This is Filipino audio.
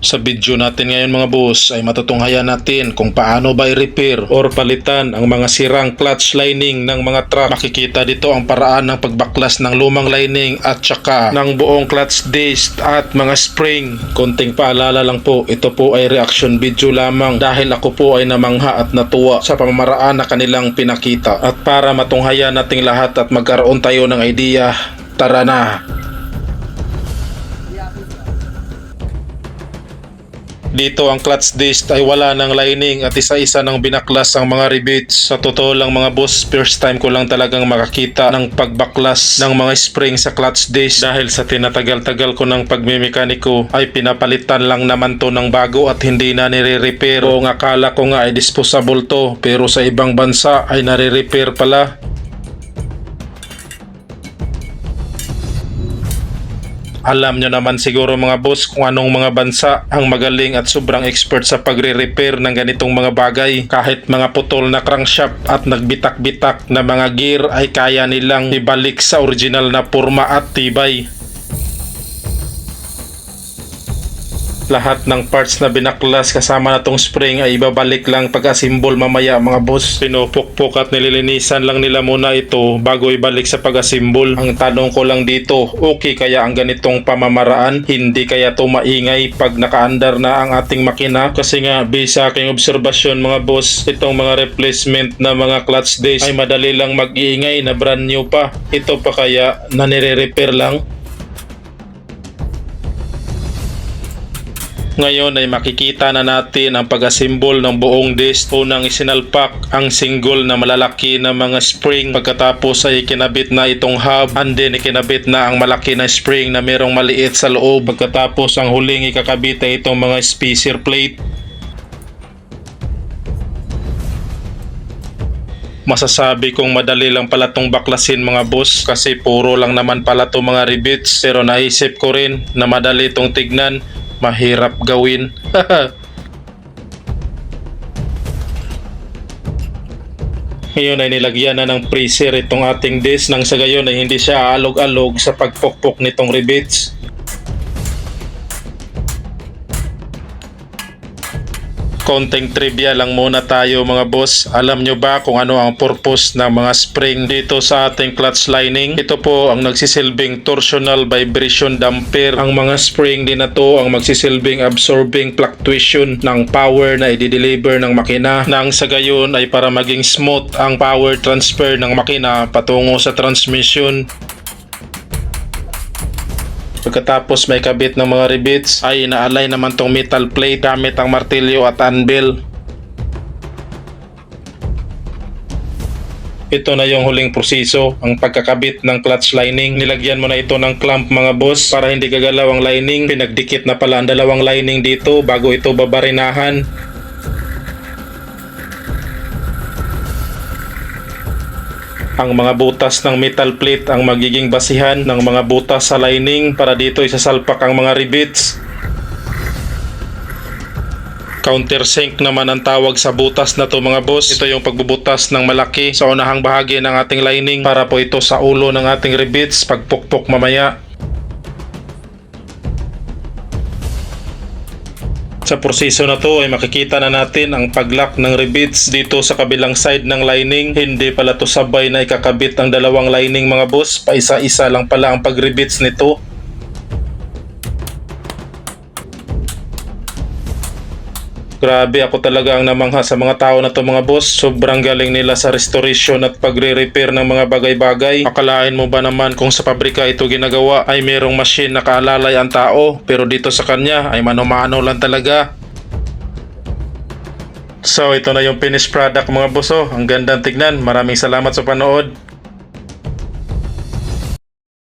Sa video natin ngayon mga boss ay matutunghayan natin kung paano ba i-repair or palitan ang mga sirang clutch lining ng mga truck. Makikita dito ang paraan ng pagbaklas ng lumang lining at saka ng buong clutch disc at mga spring. Konting paalala lang po, ito po ay reaction video lamang dahil ako po ay namangha at natuwa sa pamamaraan na kanilang pinakita. At para matunghayan nating lahat at magkaroon tayo ng idea, tara na! Dito ang clutch disc ay wala ng lining at isa-isa ng binaklas ang mga rivets. Sa totoo lang mga boss, first time ko lang talagang makakita ng pagbaklas ng mga spring sa clutch disc dahil sa tinatagal-tagal ko ng pagmimekaniko ay pinapalitan lang naman to ng bago at hindi na nire-repair. O akala ko nga ay disposable to pero sa ibang bansa ay nare-repair pala. Alam nyo naman siguro mga boss kung anong mga bansa ang magaling at sobrang expert sa pagre-repair ng ganitong mga bagay. Kahit mga putol na crankshaft at nagbitak-bitak na mga gear ay kaya nilang ibalik sa original na porma at tibay. Lahat ng parts na binaklas kasama na tong spring ay ibabalik lang pag-assemble mamaya mga boss. Pinupukpok at nililinisan lang nila muna ito bago ibalik sa pag-assemble. Ang tanong ko lang dito, okay kaya ang ganitong pamamaraan? Hindi kaya to maingay pag nakaandar na ang ating makina? Kasi nga, based sa aking obserbasyon mga boss, itong mga replacement na mga clutch disc ay madali lang mag-iingay na brand new pa. Ito pa kaya na nire-repair lang? Ngayon ay makikita na natin ang pag-assemble ng buong disc. Unang isinalpak ang single na malalaki na mga spring. Pagkatapos ay ikinabit na itong hub and then ikinabit na ang malaki na spring na merong maliit sa loob. Pagkatapos ang huling ikakabit ay itong mga spacer plate. Masasabi kong madali lang pala tong baklasin mga boss kasi puro lang naman pala tong mga rivets. Pero naisip ko rin na madali tong tignan. Mahirap gawin. Ngayon ay nilagyan na ng freezer itong ating disc nang sa gayon ay hindi siya aalog-alog sa pagpukpok nitong rivets. Konting trivia lang muna tayo mga boss. Alam nyo ba kung ano ang purpose ng mga spring dito sa ating clutch lining? Ito po ang nagsisilbing torsional vibration damper. Ang mga spring din na to ang magsisilbing absorbing fluctuation ng power na i-deliver ng makina. Nang sa gayon ay para maging smooth ang power transfer ng makina patungo sa transmission. Pagkatapos may kabit ng mga rivets ay ina-align naman tong metal plate gamit ang martilyo at anvil. Ito na yung huling proseso, ang pagkakabit ng clutch lining. Nilagyan mo na ito ng clamp mga boss para hindi gagalaw ang lining. Pinagdikit na pala ang dalawang lining dito bago ito babarinahan. Ang mga butas ng metal plate ang magiging basihan ng mga butas sa lining para dito isasalpak ang mga rivets. Countersink naman ang tawag sa butas na to mga boss. Ito yung pagbubutas ng malaki sa unahang bahagi ng ating lining para po ito sa ulo ng ating rivets pagpukpok mamaya. Sa proseso na to ay makikita na natin ang paglock ng rivets dito sa kabilang side ng lining. Hindi pala to sabay na ikakabit ang dalawang lining mga boss. Paisa-isa lang pala ang pag-rivets nito. Grabe, ako talaga ang namangha sa mga tao na to mga boss. Sobrang galing nila sa restoration at pagre-repair ng mga bagay-bagay. Akalain mo ba naman kung sa pabrika ito ginagawa ay merong machine na kaalalay ang tao, pero dito sa kanya ay mano-mano lang talaga. So ito na yung finished product mga boss. Ang gandang tignan. Maraming salamat sa panood.